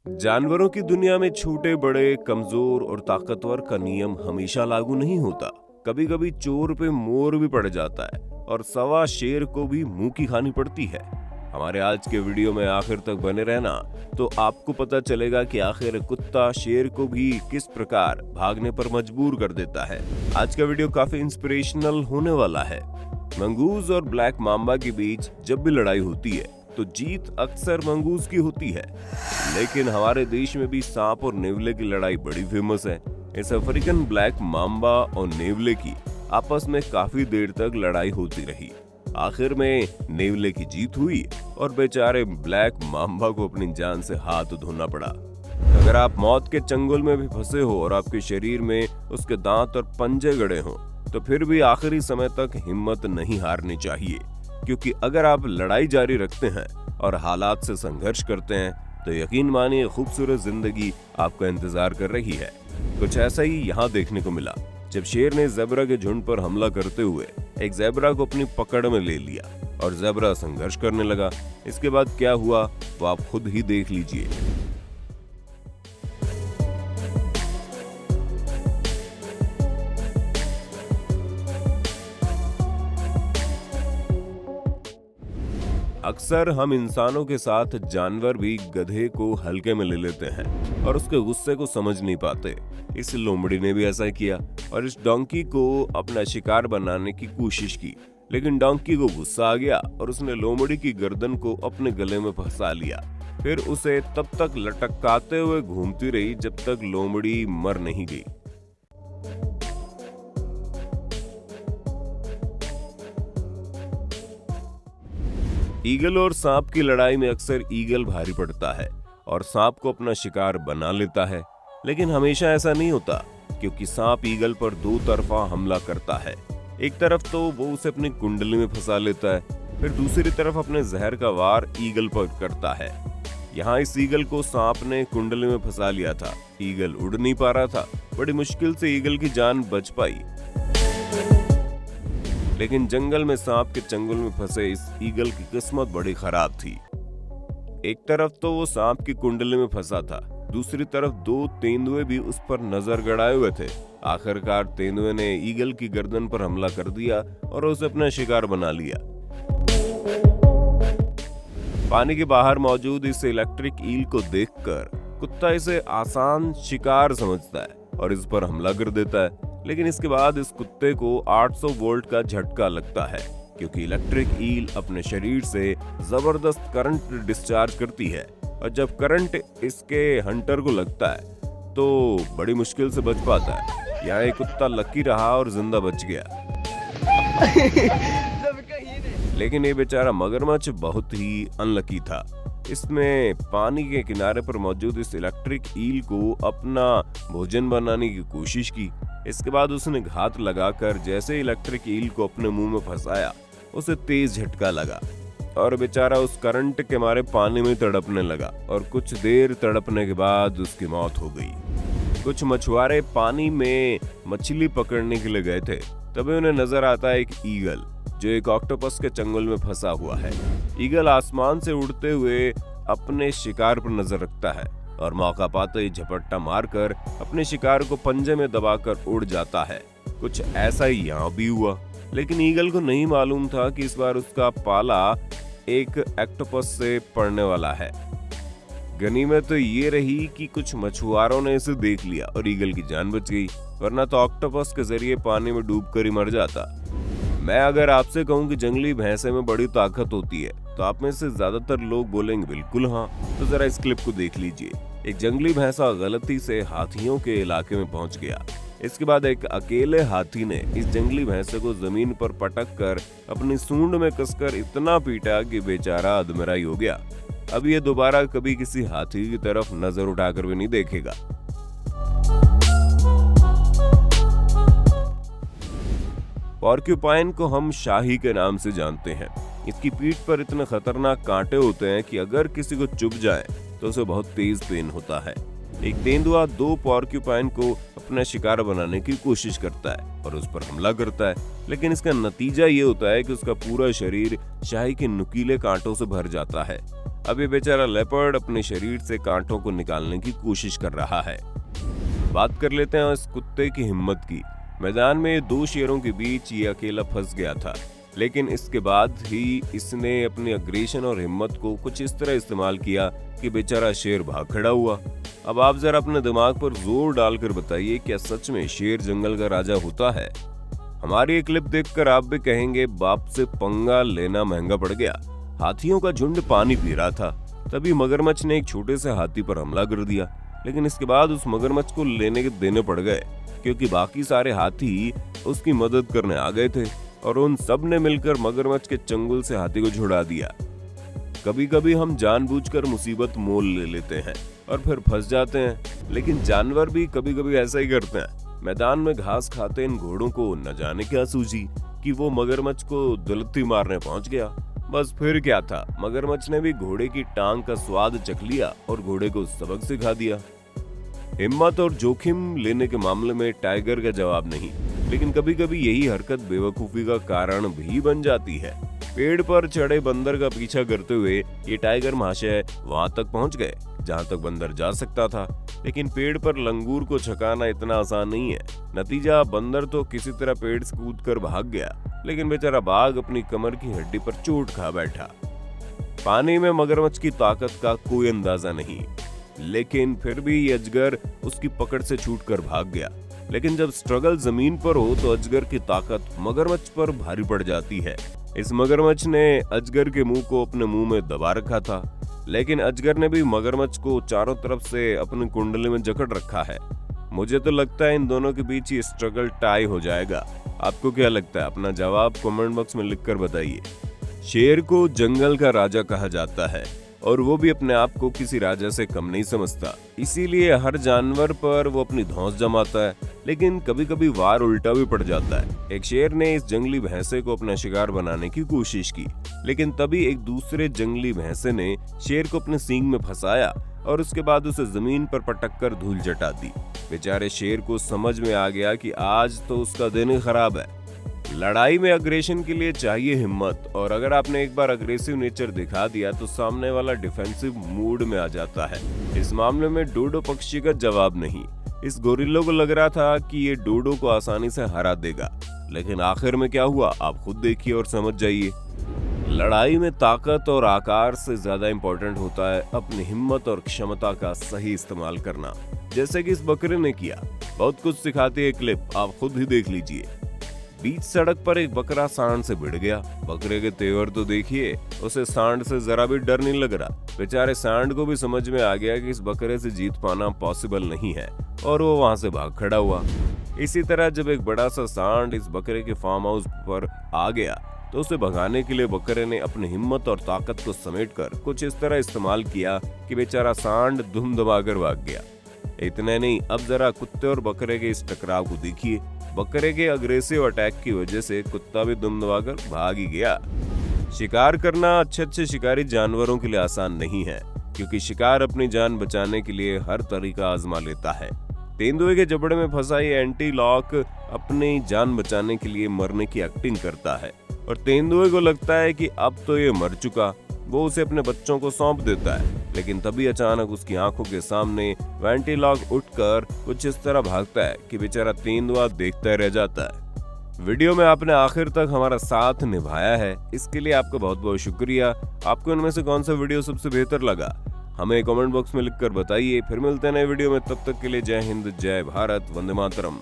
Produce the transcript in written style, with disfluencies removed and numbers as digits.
जानवरों की दुनिया में छोटे बड़े, कमजोर और ताकतवर का नियम हमेशा लागू नहीं होता। कभी कभी चोर पे मोर भी पड़ जाता है और सवा शेर को भी मुंह की खानी पड़ती है। हमारे आज के वीडियो में आखिर तक बने रहना, तो आपको पता चलेगा कि आखिर कुत्ता शेर को भी किस प्रकार भागने पर मजबूर कर देता है। आज का वीडियो काफी इंस्पिरेशनल होने वाला है। मंगूज और ब्लैक माम्बा के बीच जब भी लड़ाई होती है तो जीत अक्सर मंगूज की होती है, लेकिन हमारे देश में भी सांप और नेवले की लड़ाई बड़ी फेमस है। इस अफ्रीकन ब्लैक माम्बा और नेवले की आपस में काफी देर तक लड़ाई होती रही। आखिर में नेवले की जीत हुई और बेचारे ब्लैक माम्बा को अपनी जान से हाथ धोना पड़ा। अगर आप मौत के चंगुल में भी फंसे हो और आपके शरीर में उसके दांत और पंजे गड़े हों, तो फिर भी आखिरी समय तक हिम्मत नहीं हारनी चाहिए, क्योंकि अगर आप लड़ाई जारी रखते हैं और हालात से संघर्ष करते हैं तो यकीन मानिए खूबसूरत जिंदगी आपका इंतजार कर रही है। कुछ ऐसा ही यहाँ देखने को मिला जब शेर ने ज़ेब्रा के झुंड पर हमला करते हुए एक ज़ेब्रा को अपनी पकड़ में ले लिया और ज़ेब्रा संघर्ष करने लगा। इसके बाद क्या हुआ वो आप खुद ही देख लीजिए। अक्सर हम इंसानों के साथ जानवर भी गधे को हल्के में ले लेते हैं और उसके गुस्से को समझ नहीं पाते। इस लोमड़ी ने भी ऐसा किया और इस डोंकी को अपना शिकार बनाने की कोशिश की, लेकिन डोंकी को गुस्सा आ गया और उसने लोमड़ी की गर्दन को अपने गले में फंसा लिया। फिर उसे तब तक लटकाते हुए घूमती रही जब तक लोमड़ी मर नहीं गई। ईगल और सांप की लड़ाई में अक्सर ईगल भारी पड़ता है और सांप को अपना शिकार बना लेता है, लेकिन हमेशा ऐसा नहीं होता, क्योंकि सांप ईगल पर दो तरफा हमला करता है। एक तरफ तो वो उसे अपनी कुंडली में फंसा लेता है, फिर दूसरी तरफ अपने जहर का वार ईगल पर करता है। यहाँ इस ईगल को सांप ने कुंडली में फंसा लिया था। ईगल उड़ नहीं पा रहा था। बड़ी मुश्किल से ईगल की जान बच पाई, लेकिन जंगल में सांप के चंगुल में फंसे इस ईगल की किस्मत बड़ी खराब थी। एक तरफ तो वो सांप की कुंडली में फंसा था, दूसरी तरफ दो तेंदुए भी उस पर नजर गड़ाए हुए थे। आखिरकार तेंदुए ने ईगल की गर्दन पर हमला कर दिया और उसे अपना शिकार बना लिया। पानी के बाहर मौजूद इस इलेक्ट्रिक ईल को देखकर कुत्ता इसे आसान शिकार समझता है और इस पर हमला कर देता है, लेकिन इसके बाद इस कुत्ते को 800 वोल्ट का झटका लगता है, क्योंकि इलेक्ट्रिक ईल अपने शरीर से जबरदस्त करंट डिस्चार्ज करती है और जब करंट इसके हंटर को लगता है तो बड़ी मुश्किल से बच पाता है। यहाँ एक कुत्ता लकी रहा और जिंदा बच गया, लेकिन ये बेचारा मगरमच्छ बहुत ही अनलकी था। इसने पानी के किनारे पर मौजूद इस इलेक्ट्रिक ईल को अपना भोजन बनाने की कोशिश की। इसके बाद उसने घात लगाकर जैसे इलेक्ट्रिक ईल को अपने मुंह में फंसाया, उसे तेज झटका लगा और बेचारा उस करंट के मारे पानी में तड़पने लगा और कुछ देर तड़पने के बाद उसकी मौत हो गई। कुछ मछुआरे पानी में मछली पकड़ने के लिए गए थे, तभी उन्हें नजर आता है एक ईगल जो एक ऑक्टोपस के चंगुल में फंसा हुआ है। ईगल आसमान से उड़ते हुए अपने शिकार पर नजर रखता है और मौका पाते ही झपट्टा मारकर अपने शिकार को पंजे में दबाकर उड़ जाता है। कुछ ऐसा ही यहाँ भी हुआ, लेकिन ईगल को नहीं मालूम था कि इस बार उसका पाला एक ऑक्टोपस से पड़ने वाला है। गनीमत तो ये रही कि कुछ मछुआरों ने इसे देख लिया और ईगल की जान बच गई, वरना तो ऑक्टोपस के जरिए पानी में डूबकर ही मर जाता। मैं अगर आपसे कहूं कि जंगली भैंसे में बड़ी ताकत होती है, तो आप में से ज्यादातर लोग बोलेंगे बिल्कुल हाँ। तो जरा इस क्लिप को देख लीजिए। एक जंगली भैंसा गलती से हाथियों के इलाके में पहुंच गया। इसके बाद एक अकेले हाथी ने इस जंगली भैंसे को जमीन पर पटक कर अपनी सूंड में कसकर इतना पीटा कि बेचारा अधमराई हो गया। अब ये दोबारा कभी किसी हाथी की तरफ नजर उठाकर भी नहीं देखेगा। पॉर्क्यूपाइन को हम शाही के नाम से जानते हैं। इसकी पीठ पर इतने खतरनाक कांटे होते हैं कि अगर किसी को चुभ जाए तो उसे बहुत तेज पेन होता है। एक तेंदुआ दो पॉर्क्यूपाइन को अपना शिकार बनाने की कोशिश करता है और उस पर हमला करता है, लेकिन इसका नतीजा ये होता है कि उसका पूरा शरीर शाही के नुकीले कांटों से भर जाता है। अब ये बेचारा लेपर्ड अपने शरीर से कांटों को निकालने की कोशिश कर रहा है। बात कर लेते हैं इस कुत्ते की हिम्मत की। मैदान में दो शेरों के बीच ये अकेला फंस गया था, लेकिन इसके बाद ही इसने अपनी अग्रेशन और हिम्मत को कुछ इस तरह इस्तेमाल किया कि बेचारा शेर भाग खड़ा हुआ। अब आप जरा अपने दिमाग पर जोर डालकर बताइए, क्या सच में शेर जंगल का राजा होता है? हमारी ये क्लिप देखकर आप भी कहेंगे बाप से पंगा लेना महंगा पड़ गया। हाथियों का झुंड पानी पी रहा था, तभी मगरमच्छ ने एक छोटे से हाथी पर हमला कर दिया। लेकिन इसके बाद उस मगरमच्छ को लेने के देने पड़ गए, क्योंकि बाकी सारे हाथी उसकी मदद करने आ गए थे और उन सब ने मिलकर मगरमच्छ के चंगुल से हाथी को छुड़ा दिया। कभी कभी हम जानबूझकर मुसीबत मोल ले लेते हैं और फिर फंस जाते हैं, लेकिन जानवर भी कभी कभी ऐसा ही करते हैं। मैदान में घास खाते इन घोड़ों को न जाने क्या सूझी कि वो मगरमच्छ को दुलत्ती मारने पहुंच गया। बस फिर क्या था, मगरमच्छ ने भी घोड़े की टांग का स्वाद चख लिया और घोड़े को सबक सिखा दिया। हिम्मत और जोखिम लेने के मामले में टाइगर का जवाब नहीं, लेकिन कभी कभी यही हरकत बेवकूफी का कारण भी बन जाती है। पेड़ पर चढ़े बंदर का पीछा करते हुए ये टाइगर महाशय वहां तक पहुंच गए जहां तक बंदर जा सकता था, लेकिन पेड़ पर लंगूर को छकाना इतना आसान नहीं है। नतीजा, बंदर तो किसी तरह पेड़ से कूदकर भाग गया, लेकिन बेचारा बाघ अपनी कमर की हड्डी पर चोट खा बैठा। पानी में मगरमच्छ की ताकत का कोई अंदाजा नहीं, लेकिन फिर भी ये अजगर उसकी पकड़ से छूटकर भाग गया। लेकिन जब स्ट्रगल जमीन पर हो तो अजगर की ताकत मगरमच्छ पर भारी पड़ जाती है। इस मगरमच्छ ने अजगर के मुंह को अपने मुंह में दबा रखा था, लेकिन अजगर ने भी मगरमच्छ को चारों तरफ से अपनी कुंडली में जकड़ रखा है। मुझे तो लगता है इन दोनों के बीच ये स्ट्रगल टाई हो जाएगा। आपको क्या लगता है? अपना जवाब कमेंट बॉक्स में लिखकर बताइए। शेर को जंगल का राजा कहा जाता है और वो भी अपने आप को किसी राजा से कम नहीं समझता, इसीलिए हर जानवर पर वो अपनी धौंस जमाता है। लेकिन कभी कभी वार उल्टा भी पड़ जाता है। एक शेर ने इस जंगली भैंसे को अपना शिकार बनाने की कोशिश की, लेकिन तभी एक दूसरे जंगली भैंसे ने शेर को अपने सींग में फंसाया और उसके बाद उसे जमीन पर पटक कर धूल चटा दी। बेचारे शेर को समझ में आ गया कि आज तो उसका दिन ही खराब है। लड़ाई में अग्रेशन के लिए चाहिए हिम्मत, और अगर आपने एक बार अग्रेसिव नेचर दिखा दिया तो सामने वाला डिफेंसिव मूड में आ जाता है। इस मामले में डोडो पक्षी का जवाब नहीं। इस गोरिल्लो को लग रहा था कि ये डोडो को आसानी से हरा देगा, लेकिन आखिर में क्या हुआ आप खुद देखिए और समझ जाइए। लड़ाई में ताकत और आकार से ज्यादा इंपॉर्टेंट होता है अपनी हिम्मत और क्षमता का सही इस्तेमाल करना, जैसे कि इस बकरे ने किया। बहुत कुछ सिखाती है क्लिप, आप खुद ही देख लीजिए। बीच सड़क पर एक बकरा सांड से भिड़ गया। बकरे के तेवर तो देखिए, उसे सांड से जरा भी डर नहीं लग रहा। बेचारे सांड को भी समझ में आ गया कि इस बकरे से जीत पाना पॉसिबल नहीं है और वो वहां से भाग खड़ा हुआ। इसी तरह जब एक बड़ा सा सांड इस बकरे के फार्म हाउस पर आ गया तो उसे भगाने के लिए बकरे ने अपनी हिम्मत और ताकत को समेटकर कुछ इस तरह इस्तेमाल किया कि बेचारा सांड धुम दबाकर भाग गया। इतना नहीं, अब जरा कुत्ते और बकरे के इस टकराव को देखिए। बकरे के अग्रेसिव अटैक की वजह से कुत्ता भी दुम दबाकर भाग ही गया। शिकार करना अच्छे शिकारी जानवरों के लिए आसान नहीं है, क्योंकि शिकार अपनी जान बचाने के लिए हर तरीका आजमा लेता है। तेंदुए के जबड़े में फंसा ये एंटीलॉक अपनी जान बचाने के लिए मरने की एक्टिंग करता है और तेंदुए को लगता है कि अब तो ये मर चुका। वो उसे अपने बच्चों को सौंप देता है, लेकिन तभी अचानक उसकी आंखों के सामने एंटीलॉक उठकर कुछ इस तरह भागता है कि बेचारा तेंदुआ देखता रह जाता है। वीडियो में आपने आखिर तक हमारा साथ निभाया है, इसके लिए आपका बहुत बहुत शुक्रिया। आपको इनमें से कौन सा वीडियो सबसे बेहतर लगा हमें कमेंट बॉक्स में लिखकर बताइए। फिर मिलते हैं नए वीडियो में, तब तक के लिए जय हिंद, जय भारत, वंदे मातरम।